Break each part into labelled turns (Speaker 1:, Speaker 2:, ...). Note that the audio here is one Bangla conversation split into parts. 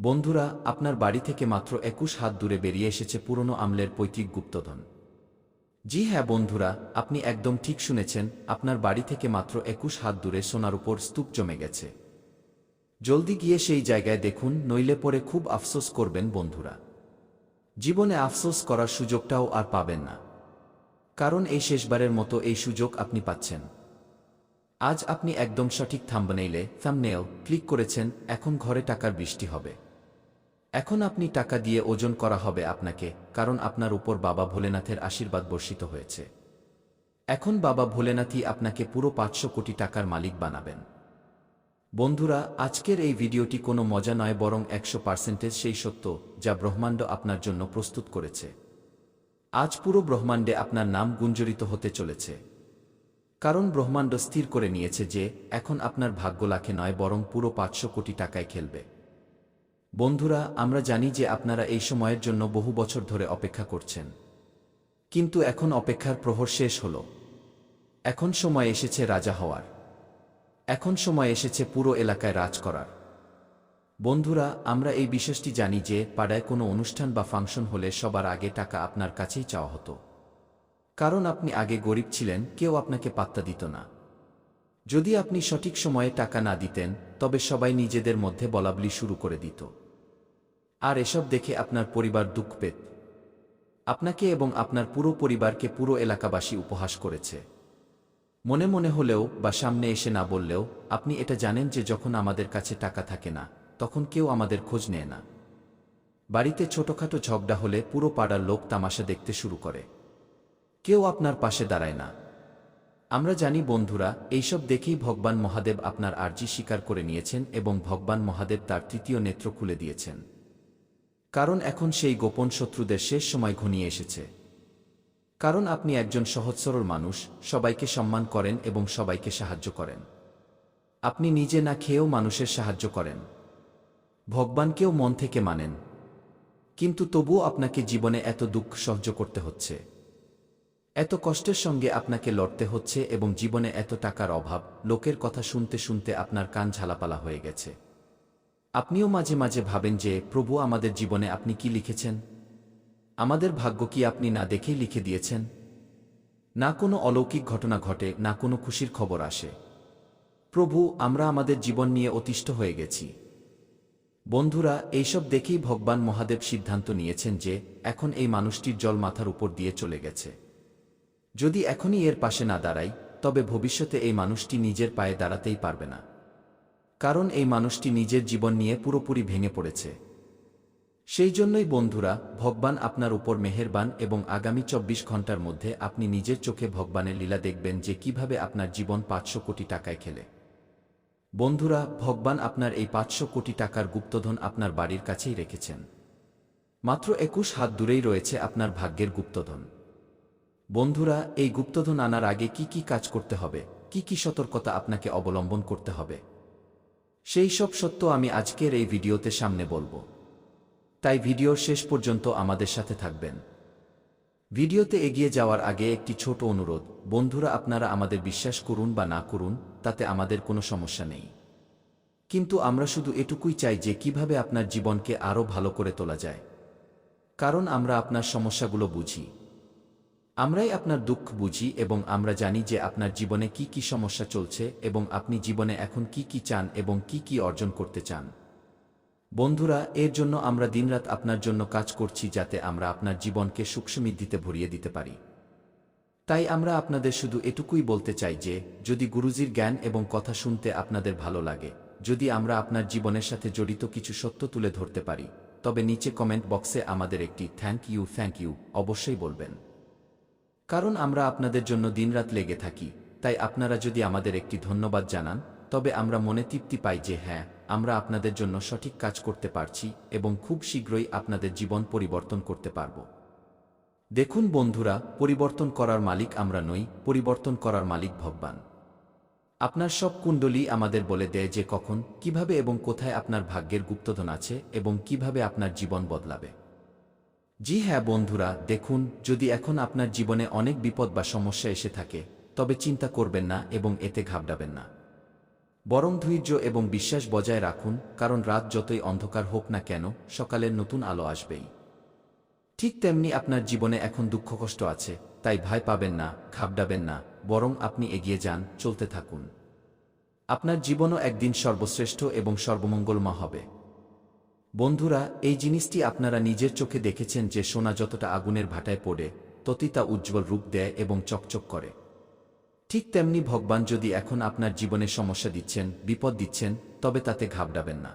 Speaker 1: বন্ধুরা, আপনার বাড়ি থেকে মাত্র ২১ হাত দূরে বেরিয়ে এসেছে পুরনো আমলের পৈতৃক গুপ্তধন। জি হ্যাঁ বন্ধুরা, আপনি একদম ঠিক শুনেছেন, আপনার বাড়ি থেকে মাত্র ২১ হাত দূরে সোনার উপর স্তূপ জমে গেছে। জলদি গিয়ে সেই জায়গায় দেখুন, নইলে পরে খুব আফসোস করবেন বন্ধুরা। জীবনে আফসোস করার সুযোগটাও আর পাবেন না, কারণ এই শেষবারের মতো এই সুযোগ আপনি পাচ্ছেন। আজ আপনি একদম সঠিক থাম্বনেইল ক্লিক করেছেন। এখন ঘরে টাকার বৃষ্টি হবে। এখন আপনি টাকা দিয়ে ওজন করা হবে আপনাকে, কারণ আপনার উপর বাবা ভোলেনাথের আশীর্বাদ বর্ষিত হয়েছে। এখন বাবা ভোলেনাথই আপনাকে পুরো ৫০০ কোটি টাকার মালিক বানাবেন। বন্ধুরা, আজকের এই ভিডিওটি কোনো মজা নয়, বরং ১০০% সেই সত্য যা ব্রহ্মাণ্ড আপনার জন্য প্রস্তুত করেছে। আজ পুরো ব্রহ্মাণ্ডে আপনার নাম গুঞ্জরিত হতে চলেছে, কারণ ব্রহ্মাণ্ড স্থির করে নিয়েছে যে এখন আপনার ভাগ্য লাখে নয়, বরং পুরো ৫০০ কোটি টাকায় খেলবে। বন্ধুরা, আমরা জানি যে আপনারা এই সময়ের জন্য বহু বছর ধরে অপেক্ষা করছেন, কিন্তু এখন অপেক্ষার প্রহর শেষ হল। এখন সময় এসেছে রাজা হওয়ার। এখন সময় এসেছে পুরো এলাকায় রাজ করার। বন্ধুরা, আমরা এই বিশ্বাসটি জানি যে পাড়ায় কোনো অনুষ্ঠান বা ফাংশন হলে সবার আগে টাকা আপনার কাছেই চাওয়া হতো, কারণ আপনি আগে গরিব ছিলেন, কেউ আপনাকে পাত্তা দিত না। যদি আপনি সঠিক সময়ে টাকা না দিতেন, তবে সবাই নিজেদের মধ্যে বলাবলি শুরু করে দিত। আর এসব দেখে আপনার পরিবার দুঃখ পেত। আপনাকে এবং আপনার পুরো পরিবারকে পুরো এলাকাবাসী উপহাস করেছে। মনে মনে হলেও বা সামনে এসে না বললেও আপনি এটা জানেন যে যখন আমাদের কাছে টাকা থাকে না, তখন কেউ আমাদের খোঁজ নেয় না। বাড়িতে ছোটখাটো ঝগড়া হলে পুরো পাড়ার লোক তামাশা দেখতে শুরু করে, কেউ আপনার পাশে দাঁড়ায় না। আমরা জানি বন্ধুরা, এইসব দেখেই ভগবান মহাদেব আপনার আর্জি স্বীকার করে নিয়েছেন এবং ভগবান মহাদেব তার তৃতীয় নেত্র খুলে দিয়েছেন। কারণ এখন সেই গোপন শত্রুদের শেষ সময় ঘনিয়ে এসেছে। কারণ আপনি একজন সহজ সরল মানুষ, সবাইকে সম্মান করেন এবং সবাইকে সাহায্য করেন। আপনি নিজে না খেয়েও মানুষের সাহায্য করেন, ভগবানকেও মন থেকে মানেন। কিন্তু তবুও আপনাকে জীবনে এত দুঃখ সহ্য করতে হচ্ছে, এত কষ্টের সঙ্গে আপনাকে লড়তে হচ্ছে এবং জীবনে এত টাকার অভাব, লোকের কথা শুনতে শুনতে আপনার কান ঝালাপালা হয়ে গেছে। আপনিও মাঝে মাঝে ভাবেন যে প্রভু, আমাদের জীবনে আপনি কি লিখেছেন? আমাদের ভাগ্য কি আপনি না দেখেই লিখে দিয়েছেন? না কোনো অলৌকিক ঘটনা ঘটে, না কোনো খুশির খবর আসে। প্রভু, আমরা আমাদের জীবন নিয়ে অতিষ্ঠ হয়ে গেছি। বন্ধুরা, এইসব দেখেই ভগবান মহাদেব সিদ্ধান্ত নিয়েছেন যে এখন এই মানুষটির জল মাথার উপর দিয়ে চলে গেছে। যদি এখনই এর পাশে না দাঁড়াই, তবে ভবিষ্যতে এই মানুষটি নিজের পায়ে দাঁড়াতেই পারবে না, কারণ এই মানুষটি নিজের জীবন নিয়ে পুরোপুরি ভেঙে পড়েছে। সেই জন্যই বন্ধুরা, ভগবান আপনার উপর মেহেরবান এবং আগামী ২৪ ঘন্টার মধ্যে আপনি নিজের চোখে ভগবানের লীলা দেখবেন যে কিভাবে আপনার জীবন ৫০০ কোটি টাকায় খেলে। বন্ধুরা, ভগবান আপনার এই ৫০০ কোটি টাকার গুপ্তধন আপনার বাড়ির কাছেই রেখেছেন। মাত্র ২১ হাত দূরেই রয়েছে আপনার ভাগ্যের গুপ্তধন। বন্ধুরা, এই গুপ্তধন আনার আগে কি কি কাজ করতে হবে, কি কি সতর্কতা আপনাকে অবলম্বন করতে হবে, সেই সব সত্য আমি আজকের এই ভিডিওতে সামনে বলবো। তাই ভিডিওর শেষ পর্যন্ত আমাদের সাথে থাকবেন। ভিডিওতে এগিয়ে যাওয়ার আগে একটি ছোট অনুরোধ, বন্ধুরা, আপনারা আমাদের বিশ্বাস করুন বা না করুন, তাতে আমাদের কোনো সমস্যা নেই। কিন্তু আমরা শুধু এটুকুই চাই যে কিভাবে আপনার জীবনকে আরও ভালো করে তোলা যায়। কারণ আমরা আপনার সমস্যাগুলো বুঝি, আমরাই আপনার দুঃখ বুঝি এবং আমরা জানি যে আপনার জীবনে কি কি সমস্যা চলছে এবং আপনি জীবনে এখন কি কি চান এবং কি কি অর্জন করতে চান। বন্ধুরা, এর জন্য আমরা দিনরাত আপনার জন্য কাজ করছি, যাতে আমরা আপনার জীবনকে সুখ সমৃদ্ধিতে ভরিয়ে দিতে পারি। তাই আমরা আপনাদের শুধু এটুকুই বলতে চাই যে যদি গুরুজির জ্ঞান এবং কথা শুনতে আপনাদের ভালো লাগে, যদি আমরা আপনার জীবনের সাথে জড়িত কিছু সত্য তুলে ধরতে পারি, তবে নিচে কমেন্ট বক্সে আমাদের একটি থ্যাংক ইউ অবশ্যই বলবেন। কারণ আমরা আপনাদের জন্য দিনরাত লেগে থাকি, তাই আপনারা যদি আমাদের একটি ধন্যবাদ জানান, তবে আমরা মনে তৃপ্তি পাই যে হ্যাঁ, আমরা আপনাদের জন্য সঠিক কাজ করতে পারছি এবং খুব শীঘ্রই আপনাদের জীবন পরিবর্তন করতে পারব। দেখুন বন্ধুরা, পরিবর্তন করার মালিক আমরা নই, পরিবর্তন করার মালিক ভগবান। আপনার সব কুণ্ডলী আমাদের বলে দেয় যে কখন, কিভাবে এবং কোথায় আপনার ভাগ্যের গুপ্তধন আছে এবং কিভাবে আপনার জীবন বদলাবে। জি হ্যাঁ বন্ধুরা, দেখুন, যদি এখন আপনার জীবনে অনেক বিপদ বা সমস্যা এসে থাকে, তবে চিন্তা করবেন না এবং এতে ঘাবড়াবেন না। বরং ধৈর্য এবং বিশ্বাস বজায় রাখুন, কারণ রাত যতই অন্ধকার হোক না কেন, সকালের নতুন আলো আসবেই। ঠিক তেমনি আপনার জীবনে এখন দুঃখ কষ্ট আছে, তাই ভয় পাবেন না, ঘাবড়াবেন না, বরং আপনি এগিয়ে যান, চলতে থাকুন। আপনার জীবনও একদিন সর্বশ্রেষ্ঠ এবং সর্বমঙ্গলময় হবে। বন্ধুরা, এই জিনিসটি আপনারা নিজের চোখে দেখেছেন যে সোনা যতটা আগুনের ভাটায় পড়ে, ততই তা উজ্জ্বল রূপ দেয় এবং চকচক করে। ঠিক তেমনি ভগবান যদি এখন আপনার জীবনে সমস্যা দিচ্ছেন, বিপদ দিচ্ছেন, তবে তাতে ঘাবড়াবেন না।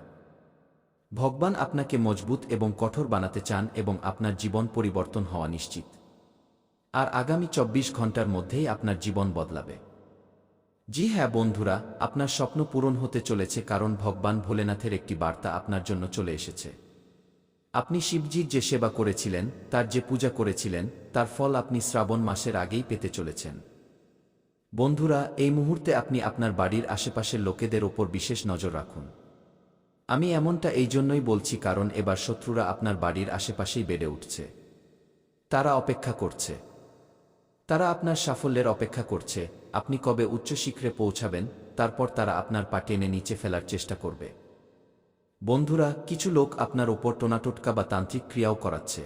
Speaker 1: ভগবান আপনাকে মজবুত এবং কঠোর বানাতে চান এবং আপনার জীবন পরিবর্তন হওয়া নিশ্চিত। আর আগামী ২৪ ঘন্টার মধ্যেই আপনার জীবন বদলাবে। জি হ্যাঁ বন্ধুরা, আপনার স্বপ্ন পূরণ হতে চলেছে, কারণ ভগবান ভোলেনাথের একটি বার্তা আপনার জন্য চলে এসেছে। আপনি শিবজির যে সেবা করেছিলেন, তার যে পূজা করেছিলেন, তার ফল আপনি শ্রাবণ মাসের আগেই পেতে চলেছেন। বন্ধুরা, এই মুহূর্তে আপনি আপনার বাড়ির আশেপাশের লোকেদের ওপর বিশেষ নজর রাখুন। আমি এমনটা এই জন্যই বলছি কারণ এবার শত্রুরা আপনার বাড়ির আশেপাশেই বেড়ে উঠছে। তারা অপেক্ষা করছে। তারা আপনার সাফল্যের অপেক্ষা করছে। আপনি কবে উচ্চ শিখরে পৌঁছাবেন, তারপর তারা আপনার পা টেনে নিচে ফেলার চেষ্টা করবে। বন্ধুরা, কিছু লোক আপনার ওপর টোনাটোটকা বা তান্ত্রিক ক্রিয়াও করাচ্ছে।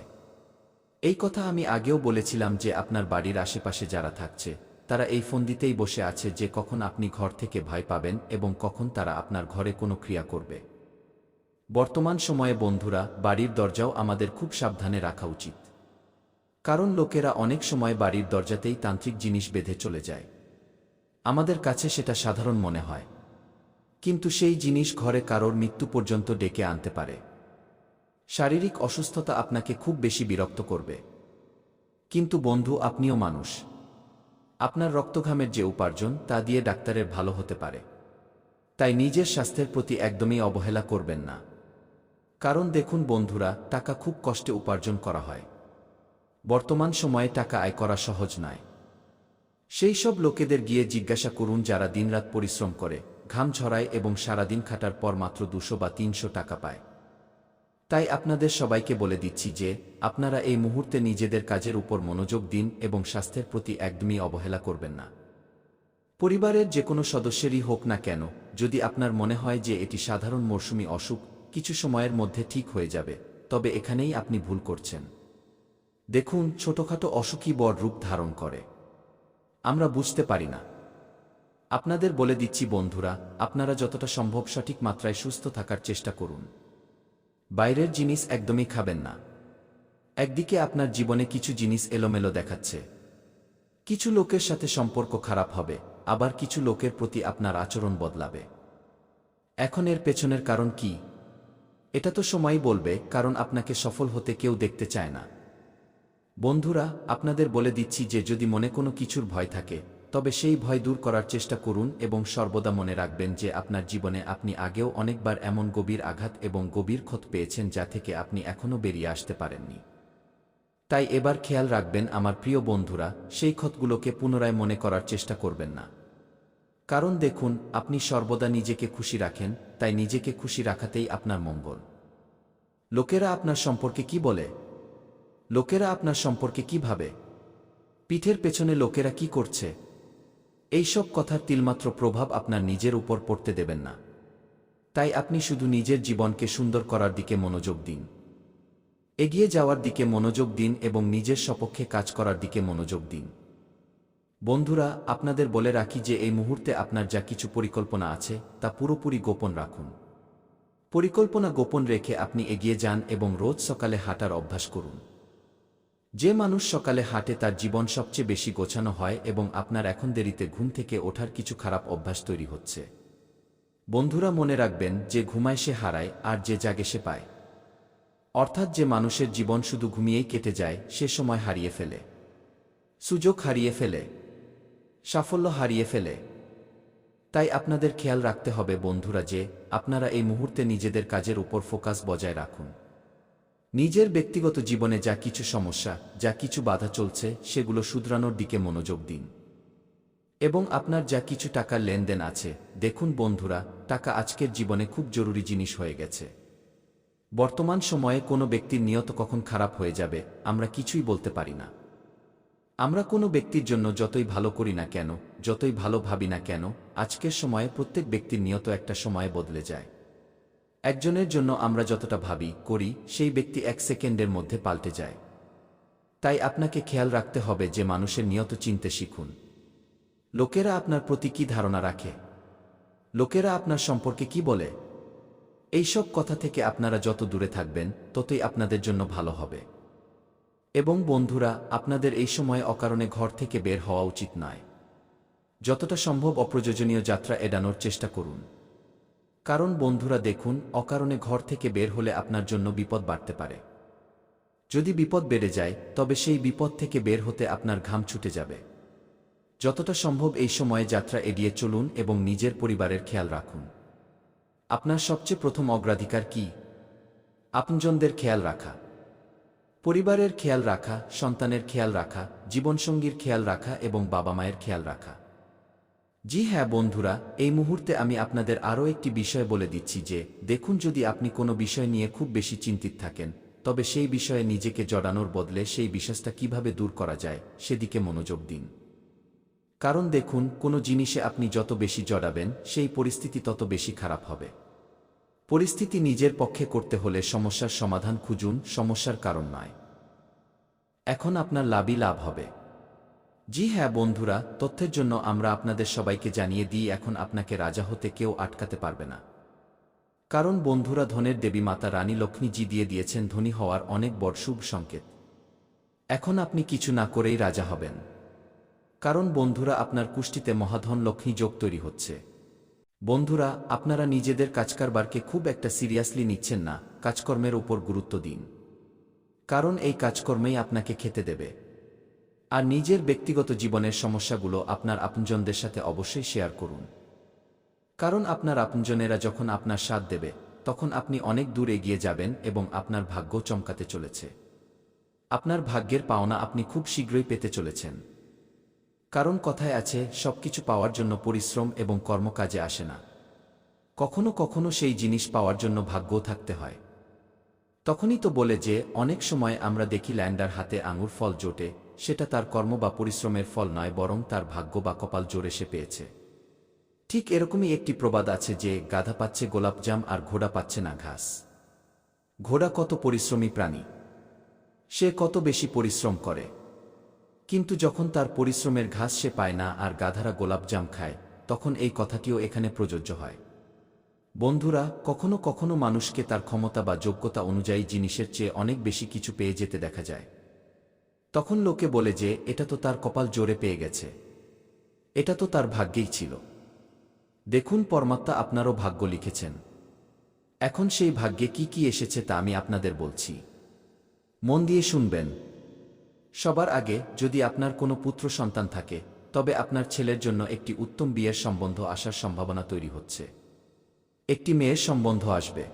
Speaker 1: এই কথা আমি আগেও বলেছিলাম যে আপনার বাড়ির আশেপাশে যারা থাকছে, তারা এই ফন্দিতেই বসে আছে যে কখন আপনি ঘর থেকে ভয় পাবেন এবং কখন তারা আপনার ঘরে কোনো ক্রিয়া করবে। বর্তমান সময়ে বন্ধুরা, বাড়ির দরজাও আমাদের খুব সাবধানে রাখা উচিত। কারণ লোকেরা অনেক সময় বাড়ির দরজাতেই তান্ত্রিক জিনিস বেঁধে চলে যায়। আমাদের কাছে সেটা সাধারণ মনে হয়, কিন্তু সেই জিনিস ঘরে কারোর মৃত্যু পর্যন্ত ডেকে আনতে পারে। শারীরিক অসুস্থতা আপনাকে খুব বেশি বিরক্ত করবে। কিন্তু বন্ধু, আপনিও মানুষ। আপনার রক্তঘামের যে উপার্জন, তা দিয়ে ডাক্তারের ভালো হতে পারে। তাই নিজের স্বাস্থ্যের প্রতি একদমই অবহেলা করবেন না। কারণ দেখুন বন্ধুরা, টাকা খুব কষ্টে উপার্জন করা হয়। বর্তমান সময়ে টাকা আয় করা সহজ নয়। সেই সব লোকেদের গিয়ে জিজ্ঞাসা করুন যারা দিনরাত পরিশ্রম করে, ঘাম ঝরায় এবং সারাদিন খাটার পর মাত্র ২০০ বা ৩০০ টাকা পায়। তাই আপনাদের সবাইকে বলে দিচ্ছি যে আপনারা এই মুহূর্তে নিজেদের কাজের উপর মনোযোগ দিন এবং স্বাস্থ্যের প্রতি একদমই অবহেলা করবেন না। পরিবারের যে কোনো সদস্যেরই হোক না কেন, যদি আপনার মনে হয় যে এটি সাধারণ মৌসুমি অসুখ, কিছু সময়ের মধ্যে ঠিক হয়ে যাবে, তবে এখানেই আপনি ভুল করছেন। দেখুন, ছোটখাটো অসুখই বড় রূপ ধারণ করে। আমরা বুঝতে পারি না। আপনাদের বলে দিচ্ছি বন্ধুরা, আপনারা যতটা সম্ভব সঠিক মাত্রায় সুস্থ থাকার চেষ্টা করুন। বাইরের জিনিস একদমই খাবেন না। একদিকে আপনার জীবনে কিছু জিনিস এলোমেলো দেখাচ্ছে। কিছু লোকের সাথে সম্পর্ক খারাপ হবে, আবার কিছু লোকের প্রতি আপনার আচরণ বদলাবে। এখন এর পেছনের কারণ কি? এটা তো সময়ই বলবে, কারণ আপনাকে সফল হতে কেউ দেখতে চায় না। বন্ধুরা, আপনাদের বলে দিচ্ছি যে যদি মনে কোনো কিছুর ভয় থাকে, তবে সেই ভয় দূর করার চেষ্টা করুন এবং সর্বদা মনে রাখবেন যে আপনার জীবনে আপনি আগেও অনেকবার এমন গভীর আঘাত এবং গভীর ক্ষত পেয়েছেন যা থেকে আপনি এখনও বেরিয়ে আসতে পারেননি। তাই এবার খেয়াল রাখবেন আমার প্রিয় বন্ধুরা, সেই ক্ষতগুলোকে পুনরায় মনে করার চেষ্টা করবেন না। কারণ দেখুন, আপনি সর্বদা নিজেকে খুশি রাখেন, তাই নিজেকে খুশি রাখাতেই আপনার মঙ্গল। লোকেরা আপনার সম্পর্কে কি বলে? লোকেরা আপনার সম্পর্কে কি ভাবে? পিঠের পেছনে লোকেরা কি করছে? এইসব কথার তিলমাত্র প্রভাব আপনার নিজের উপর পড়তে দেবেন না। তাই আপনি শুধু নিজের জীবনকে সুন্দর করার দিকে মনোযোগ দিন, এগিয়ে যাওয়ার দিকে মনোযোগ দিন এবং নিজের সপক্ষে কাজ করার দিকে মনোযোগ দিন। বন্ধুরা, আপনাদের বলে রাখি যে এই মুহূর্তে আপনার যা কিছু পরিকল্পনা আছে তা পুরোপুরি গোপন রাখুন। পরিকল্পনা গোপন রেখে আপনি এগিয়ে যান এবং রোজ সকালে হাঁটার অভ্যাস করুন। যে মানুষ সকালে হাঁটে তার জীবন সবচেয়ে বেশি গোছানো হয় এবং আপনার এখন দেরিতে ঘুম থেকে ওঠার কিছু খারাপ অভ্যাস তৈরি হচ্ছে। বন্ধুরা, মনে রাখবেন, যে ঘুমায় সে হারায় আর যে জাগে সে পায়। অর্থাৎ যে মানুষের জীবন শুধু ঘুমিয়েই কেটে যায় সে সময় হারিয়ে ফেলে, সুযোগ হারিয়ে ফেলে, সাফল্য হারিয়ে ফেলে। তাই আপনাদের খেয়াল রাখতে হবে বন্ধুরা যে আপনারা এই মুহূর্তে নিজেদের কাজের উপর ফোকাস বজায় রাখুন। নিজের ব্যক্তিগত জীবনে যা কিছু সমস্যা, যা কিছু বাধা চলছে, সেগুলো শুধরানোর দিকে মনোযোগ দিন। এবং আপনার যা কিছু টাকার লেনদেন আছে, দেখুন বন্ধুরা, টাকা আজকের জীবনে খুব জরুরি জিনিস হয়ে গেছে। বর্তমান সময়ে কোনো ব্যক্তির নিয়ত কখন খারাপ হয়ে যাবে আমরা কিছুই বলতে পারি না। আমরা কোনো ব্যক্তির জন্য যতই ভালো করি না কেন, যতই ভালো ভাবি না কেন, আজকের সময়ে প্রত্যেক ব্যক্তির নিয়ত একটা সময়ে বদলে যায়। একজনের জন্য আমরা যতটা ভাবি করি, সেই ব্যক্তি 1 সেকেন্ডের মধ্যে পাল্টে যায়। তাই আপনাকে খেয়াল রাখতে হবে যে মানুষের নিয়ত চিনতে শিখুন। লোকেরা আপনার প্রতি কী ধারণা রাখে, লোকেরা আপনার সম্পর্কে কি বলে, এইসব কথা থেকে আপনারা যত দূরে থাকবেন ততই আপনাদের জন্য ভালো হবে। এবং বন্ধুরা, আপনাদের এই সময়ে অকারণে ঘর থেকে বের হওয়া উচিত নয়। যতটা সম্ভব অপ্রয়োজনীয় যাত্রা এড়ানোর চেষ্টা করুন। কারণ বন্ধুরা দেখুন, অকারণে ঘর থেকে বের হলে আপনার জন্য বিপদ বাড়তে পারে। যদি বিপদ বেড়ে যায় তবে সেই বিপদ থেকে বের হতে আপনার ঘাম ছুটে যাবে। যতটা সম্ভব এই সময়ে যাত্রা এড়িয়ে চলুন এবং নিজের পরিবারের খেয়াল রাখুন। আপনার সবচেয়ে প্রথম অগ্রাধিকার কি? আপনজনদের খেয়াল রাখা, পরিবারের খেয়াল রাখা, সন্তানের খেয়াল রাখা, জীবনসঙ্গীর খেয়াল রাখা এবং বাবা মায়ের খেয়াল রাখা। জি হ্যাঁ বন্ধুরা, এই মুহূর্তে আমি আপনাদের আরও একটি বিষয় বলে দিচ্ছি যে দেখুন, যদি আপনি কোনো বিষয় নিয়ে খুব বেশি চিন্তিত থাকেন তবে সেই বিষয়ে নিজেকে জড়ানোর বদলে সেই বিষয়টা কিভাবে দূর করা যায় সেদিকে মনোযোগ দিন। কারণ দেখুন, কোনো জিনিসে আপনি যত বেশি জড়াবেন সেই পরিস্থিতি তত বেশি খারাপ হবে। পরিস্থিতি নিজের পক্ষে করতে হলে সমস্যার সমাধান খুঁজুন, সমস্যার কারণ নয়। এখন আপনার লাভই লাভ হবে। জি হ্যাঁ বন্ধুরা, তথ্যের জন্য আমরা আপনাদের সবাইকে জানিয়ে দিই, এখন আপনাকে রাজা হতে কেউ আটকাতে পারবে না। কারণ বন্ধুরা, ধনের দেবী মাতা রানী লক্ষ্মীজি দিয়ে দিয়েছেন ধনী হওয়ার অনেক বড় শুভ সংকেত। এখন আপনি কিছু না করেই রাজা হবেন। কারণ বন্ধুরা, আপনার কুষ্টিতে মহাধন লক্ষ্মী যোগ তৈরি হচ্ছে। বন্ধুরা, আপনারা নিজেদের কাজকারবারকে খুব একটা সিরিয়াসলি নিচ্ছেন না, কাজকর্মের উপর গুরুত্ব দিন। কারণ এই কাজকর্মেই আপনাকে খেতে দেবে। আর নিজের ব্যক্তিগত জীবনের সমস্যাগুলো আপনার আপনজনদের সাথে অবশ্যই শেয়ার করুন। কারণ আপনার আপনজনেরা যখন আপনার সাথ দেবে তখন আপনি অনেক দূর এগিয়ে যাবেন এবং আপনার ভাগ্য চমকাতে চলেছে। আপনার ভাগ্যের পাওনা আপনি খুব শীঘ্রই পেতে চলেছেন। কারণ কথায় আছে, সবকিছু পাওয়ার জন্য পরিশ্রম এবং কর্মকাজে আসে না। কখনো কখনো সেই জিনিস পাওয়ার জন্য ভাগ্যও থাকতে হয়। তখনই তো বলে যে অনেক সময় আমরা দেখি ল্যান্ডার হাতে আঙুর ফল জোটে, সেটা তার কর্ম বা পরিশ্রমের ফল নয়, বরং তার ভাগ্য বা কপাল জোরে সে পেয়েছে। ঠিক এরকমই একটি প্রবাদ আছে যে গাধা পাচ্ছে গোলাপজাম আর ঘোড়া পাচ্ছে না ঘাস। ঘোড়া কত পরিশ্রমী প্রাণী, সে কত বেশি পরিশ্রম করে, কিন্তু যখন তার পরিশ্রমের ঘাস সে পায় না আর গাধারা গোলাপজাম খায়, তখন এই কথাটিও এখানে প্রযোজ্য হয়। বন্ধুরা, কখনো কখনো মানুষকে তার ক্ষমতা বা যোগ্যতা অনুযায়ী জিনিসের চেয়ে অনেক বেশি কিছু পেয়ে যেতে দেখা যায়। তখন লোকে বলে যে এটা তো তার কপাল জোরে পেয়ে গেছে, এটা তো তার ভাগ্যেই ছিল। দেখুন, পরমাত্মা আপনারও ভাগ্য লিখেছেন। এখন সেই ভাগ্যে কি কি এসেছে তা আমি আপনাদের বলছি, মন দিয়ে শুনবেন। সবার আগে, যদি আপনার কোনো পুত্র সন্তান থাকে তবে আপনার ছেলের জন্য একটি উত্তম বিয়ের সম্বন্ধ আসার সম্ভাবনা তৈরি হচ্ছে। একটি মেয়ের সম্বন্ধ আসবে।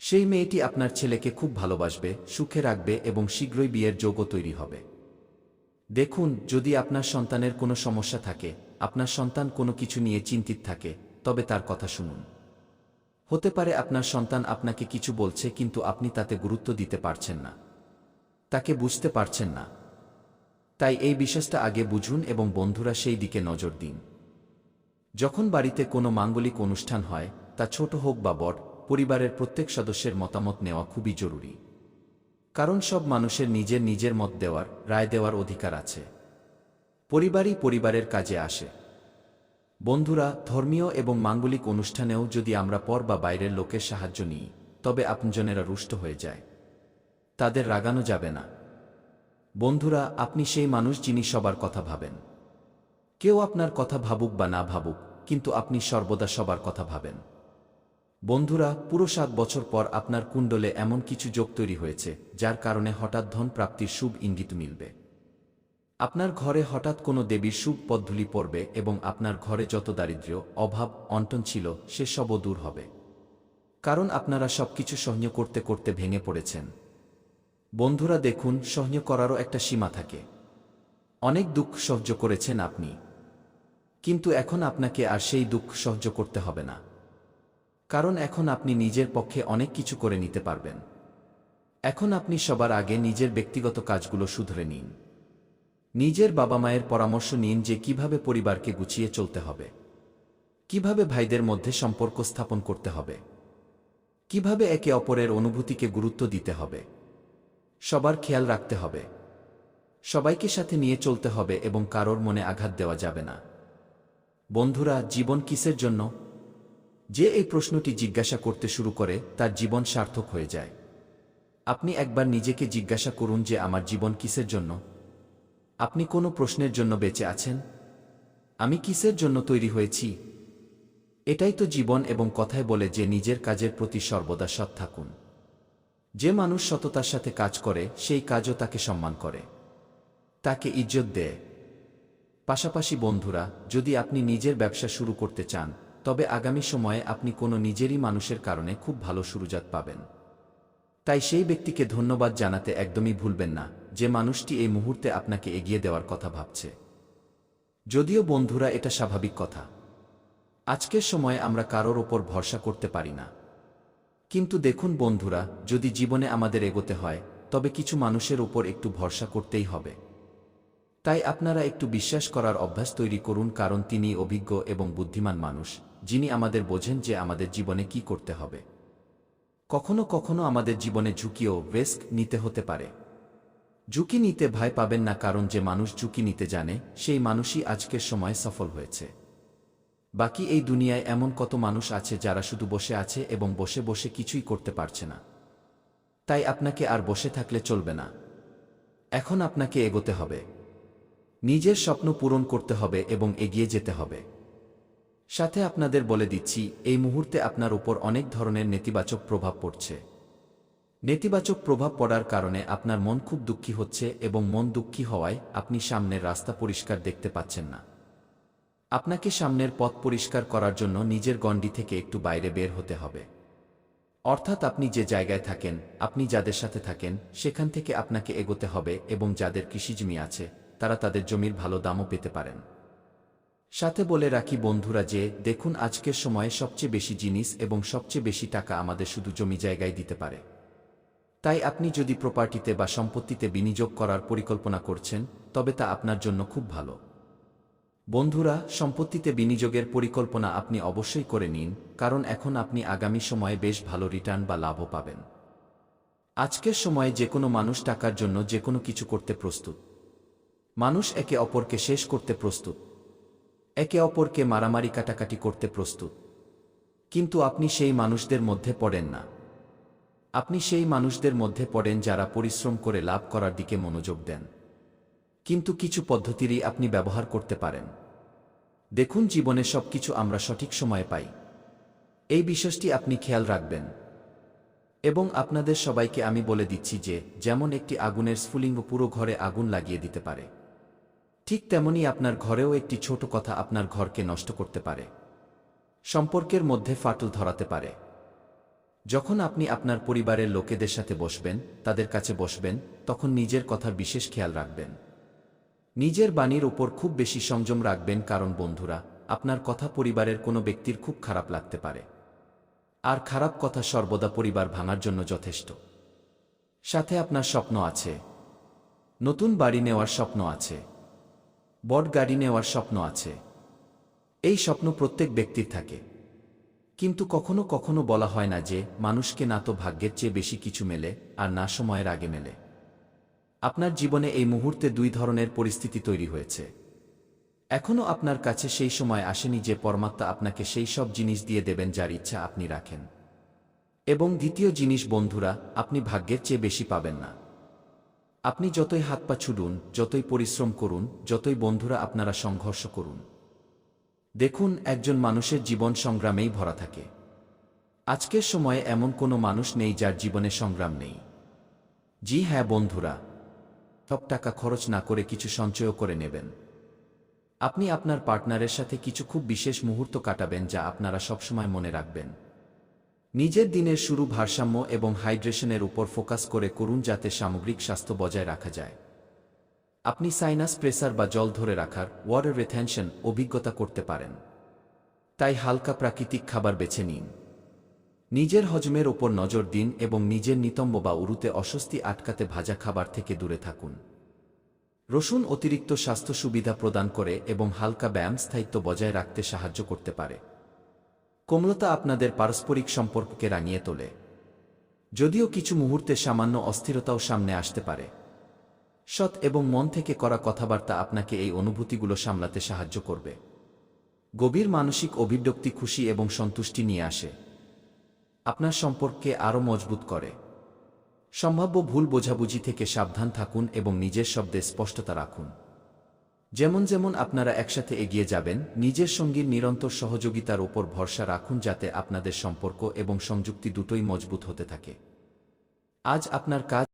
Speaker 1: সেই মেয়েটি আপনার ছেলেকে খুব ভালোবাসবে, সুখে রাখবে এবং শীঘ্রই বিয়ের যোগও তৈরি হবে। দেখুন, যদি আপনার সন্তানের কোনো সমস্যা থাকে, আপনার সন্তান কোনো কিছু নিয়ে চিন্তিত থাকে, তবে তার কথা শুনুন। হতে পারে আপনার সন্তান আপনাকে কিছু বলছে কিন্তু আপনি তাতে গুরুত্ব দিতে পারছেন না, তাকে বুঝতে পারছেন না। তাই এই বিষয়টা আগে বুঝুন এবং বন্ধুরা সেই দিকে নজর দিন। যখন বাড়িতে কোনো মাঙ্গলিক অনুষ্ঠান হয়, তা ছোট হোক বা বড়, পরিবারের প্রত্যেক সদস্যের মতামত নেওয়া খুবই জরুরি। কারণ সব মানুষের নিজের নিজের মত দেওয়ার, রায় দেওয়ার অধিকার আছে। পরিবারই পরিবারের কাজে আসে। বন্ধুরা, ধর্মীয় এবং মাঙ্গলিক অনুষ্ঠানেও যদি আমরা পর বা বাইরের লোকের সাহায্য নিই তবে আপনজনেরা রুষ্ট হয়ে যায়, তাদের রাগানো যাবে না। বন্ধুরা, আপনি সেই মানুষ যিনি সবার কথা ভাবেন। কেউ আপনার কথা ভাবুক বা না ভাবুক, কিন্তু আপনি সর্বদা সবার কথা ভাবেন। বন্ধুরা, পুরো 7 বছর পর আপনার কুণ্ডলে এমন কিছু যোগ তৈরি হয়েছে যার কারণে হঠাৎ ধন প্রাপ্তির শুভ ইঙ্গিত মিলবে। আপনার ঘরে হঠাৎ কোনো দেবীর শুভ পদ্ধতি পড়বে এবং আপনার ঘরে যত দারিদ্র্য, অভাব, অনটন ছিল সে সবও দূর হবে। কারণ আপনারা সবকিছু সহ্য করতে করতে ভেঙে পড়েছেন। বন্ধুরা দেখুন, সহ্য করারও একটা সীমা থাকে। অনেক দুঃখ সহ্য করেছেন আপনি, কিন্তু এখন আপনাকে আর সেই দুঃখ সহ্য করতে হবে না। কারণ এখন আপনি নিজের পক্ষে অনেক কিছু করে নিতে পারবেন। এখন আপনি সবার আগে নিজের ব্যক্তিগত কাজগুলো শুধরে নিন। নিজের বাবা মায়ের পরামর্শ নিন যে কিভাবে পরিবারকে গুছিয়ে চলতে হবে, কিভাবে ভাইদের মধ্যে সম্পর্ক স্থাপন করতে হবে, কিভাবে একে অপরের অনুভূতিকে গুরুত্ব দিতে হবে। সবার খেয়াল রাখতে হবে, সবাইকে সাথে নিয়ে চলতে হবে এবং কারোর মনে আঘাত দেওয়া যাবে না। বন্ধুরা, জীবন কিসের জন্য? যে এই প্রশ্নটি জিজ্ঞাসা করতে শুরু করে তার জীবন সার্থক হয়ে যায়। আপনি একবার নিজেকে জিজ্ঞাসা করুন যে আমার জীবন কিসের জন্য? আপনি কোনো প্রশ্নের জন্য বেঁচে আছেন? আমি কিসের জন্য তৈরি হয়েছি? এটাই তো জীবন। এবং কথায় বলে যে নিজের কাজের প্রতি সর্বদা সৎ থাকুন। যে মানুষ সততার সাথে কাজ করে সেই কাজও তাকে সম্মান করে, তাকে ইজ্জত দেয়। পাশাপাশি বন্ধুরা, যদি আপনি নিজের ব্যবসা শুরু করতে চান তবে আগামী সময়ে আপনি কোনো নিজেরই মানুষের কারণে খুব ভালো শুরুজাত পাবেন। তাই সেই ব্যক্তিকে ধন্যবাদ জানাতে একদমই ভুলবেন না যে মানুষটি এই মুহূর্তে আপনাকে এগিয়ে দেওয়ার কথা ভাবছে। যদিও বন্ধুরা, এটা স্বাভাবিক কথা। আজকের সময়ে আমরা কারোর ওপর ভরসা করতে পারি না। কিন্তু দেখুন বন্ধুরা, যদি জীবনে আমাদের এগোতে হয় তবে কিছু মানুষের উপর একটু ভরসা করতেই হবে। তাই আপনারা একটু বিশ্বাস করার অভ্যাস তৈরি করুন, কারণ তিনি অভিজ্ঞ এবং বুদ্ধিমান মানুষ, যিনি আমাদের বোঝেন যে আমাদের জীবনে কি করতে হবে। কখনো কখনো আমাদের জীবনে ঝুঁকিও রিস্ক নিতে হতে পারে। ঝুঁকি নিতে ভয় পাবেন না, কারণ যে মানুষ ঝুঁকি নিতে জানে সেই মানুষই আজকের সময়ে সফল হয়েছে। বাকি এই দুনিয়ায় এমন কত মানুষ আছে যারা শুধু বসে আছে এবং বসে বসে কিছুই করতে পারছে না। তাই আপনাকে আর বসে থাকলে চলবে না। এখন আপনাকে এগোতে হবে, নিজের স্বপ্ন পূরণ করতে হবে এবং এগিয়ে যেতে হবে। সাথে আপনাদের বলে দিচ্ছি, এই মুহূর্তে আপনার উপর অনেক ধরনের নেতিবাচক প্রভাব পড়ছে। নেতিবাচক প্রভাব পড়ার কারণে আপনার মন খুব দুঃখী হচ্ছে এবং মন দুঃখী হওয়ায় আপনি সামনের রাস্তা পরিষ্কার দেখতে পাচ্ছেন না। আপনাকে সামনের পথ পরিষ্কার করার জন্য নিজের গণ্ডি থেকে একটু বাইরে বের হতে হবে। অর্থাৎ আপনি যে জায়গায় থাকেন, আপনি যাদের সাথে থাকেন, সেখান থেকে আপনাকে এগোতে হবে এবং যাদের কৃষিজমি আছে তারা তাদের জমির ভালো দামও পেতে পারেন। সাথে বলে রাখি বন্ধুরা যে দেখুন, আজকের সময়ে সবচেয়ে বেশি জিনিস এবং সবচেয়ে বেশি টাকা আমাদের শুধু জমি জায়গায় দিতে পারে। তাই আপনি যদি প্রপার্টিতে বা সম্পত্তিতে বিনিয়োগ করার পরিকল্পনা করছেন তবে তা আপনার জন্য খুব ভালো। বন্ধুরা, সম্পত্তিতে বিনিয়োগের পরিকল্পনা আপনি অবশ্যই করে নিন, কারণ এখন আপনি আগামী সময়ে বেশ ভালো রিটার্ন বা লাভও পাবেন। আজকের সময়ে যে কোনো মানুষ টাকার জন্য যে কোনো কিছু করতে প্রস্তুত। মানুষ একে অপরকে শেষ করতে প্রস্তুত, একে অপরকে মারামারি কাটাকাটি করতে প্রস্তুত। কিন্তু আপনি সেই মানুষদের মধ্যে পড়েন না। আপনি সেই মানুষদের মধ্যে পড়েন যারা পরিশ্রম করে লাভ করার দিকে মনোযোগ দেন, কিন্তু কিছু পদ্ধতিরই আপনি ব্যবহার করতে পারেন। দেখুন, জীবনে সবকিছু আমরা সঠিক সময়ে পাই, এই বিষয়টি আপনি খেয়াল রাখবেন। এবং আপনাদের সবাইকে আমি বলে দিচ্ছি যে যেমন একটি আগুনের স্ফুলিঙ্গ পুরো ঘরে আগুন লাগিয়ে দিতে পারে, ঠিক তেমনি আপনার ঘরেও একটি ছোট কথা আপনার ঘরকে নষ্ট করতে পারে, সম্পর্কের মধ্যে ফাটল ধরাতে পারে। যখন আপনি আপনার পরিবারের লোকেদের সাথে বসবেন, তাদের কাছে বসবেন, তখন নিজের কথার বিশেষ খেয়াল রাখবেন। নিজের বাণীর উপর খুব বেশি সংযম রাখবেন, কারণ বন্ধুরা, আপনার কথা পরিবারের কোনো ব্যক্তির খুব খারাপ লাগতে পারে। আর খারাপ কথা সর্বদা পরিবার ভাঙার জন্য যথেষ্ট। সাথে আপনার স্বপ্ন আছে, নতুন বাড়ি নেওয়ার স্বপ্ন আছে, বড় গাড়ি নেওয়ার স্বপ্ন আছে। এই স্বপ্ন প্রত্যেক ব্যক্তির থাকে, কিন্তু কখনো কখনো বলা হয় না যে মানুষকে না তো ভাগ্যের চেয়ে বেশি কিছু মেলে আর না সময়ের আগে মেলে। আপনার জীবনে এই মুহূর্তে দুই ধরনের পরিস্থিতি তৈরি হয়েছে। এখনও আপনার কাছে সেই সময় আসেনি যে পরমাত্মা আপনাকে সেই সব জিনিস দিয়ে দেবেন যার ইচ্ছা আপনি রাখেন। এবং দ্বিতীয় জিনিস বন্ধুরা, আপনি ভাগ্যের চেয়ে বেশি পাবেন না। আপনি যতই হাত পা ছুড়ুন, যতই পরিশ্রম করুন, যতই বন্ধুরা আপনারা সংঘর্ষ করুন, দেখুন একজন মানুষের জীবন সংগ্রামেই ভরা থাকে। আজকের সময়ে এমন কোনো মানুষ নেই যার জীবনে সংগ্রাম নেই। জি হ্যাঁ বন্ধুরা, সব টাকা খরচ না করে কিছু সঞ্চয় করে নেবেন। আপনি আপনার পার্টনারের সাথে কিছু খুব বিশেষ মুহূর্ত কাটাবেন যা আপনারা সবসময় মনে রাখবেন। নিজের দিনের শুরু ভারসাম্য এবং হাইড্রেশনের উপর ফোকাস করে করুন যাতে সামগ্রিক স্বাস্থ্য বজায় রাখা যায়। আপনি সাইনাস প্রেসার বা জল ধরে রাখার ওয়াটার রিটেনশন অভিজ্ঞতা করতে পারেন। তাই হালকা প্রাকৃতিক খাবার বেছে নিন। নিজের হজমের ওপর নজর দিন এবং নিজের নিতম্ব বা উরুতে অস্বস্তি আটকাতে ভাজা খাবার থেকে দূরে থাকুন। রসুন অতিরিক্ত স্বাস্থ্য সুবিধা প্রদান করে এবং হালকা ব্যায়াম স্থায়িত্ব বজায় রাখতে সাহায্য করতে পারে। কোমলতা আপনাদের পারস্পরিক সম্পর্ককে রাঙিয়ে তোলে, যদিও কিছু মুহূর্তে সামান্য অস্থিরতাও সামনে আসতে পারে। সৎ এবং মন থেকে করা কথাবার্তা আপনাকে এই অনুভূতিগুলো সামলাতে সাহায্য করবে। গভীর মানসিক অভিব্যক্তি খুশি এবং সন্তুষ্টি নিয়ে আসে, আপনার সম্পর্ককে আরও মজবুত করে। সম্ভাব্য ভুল বোঝাবুঝি থেকে সাবধান থাকুন এবং নিজের শব্দে স্পষ্টতা রাখুন। যেমন যেমন আপনারা একসাথে এগিয়ে যাবেন, নিজের সঙ্গীর নিরন্তর সহযোগিতার উপর ভরসা রাখুন যাতে আপনাদের সম্পর্ক এবং সংযুক্তি দুটোই মজবুত হতে থাকে। আজ আপনার কাজ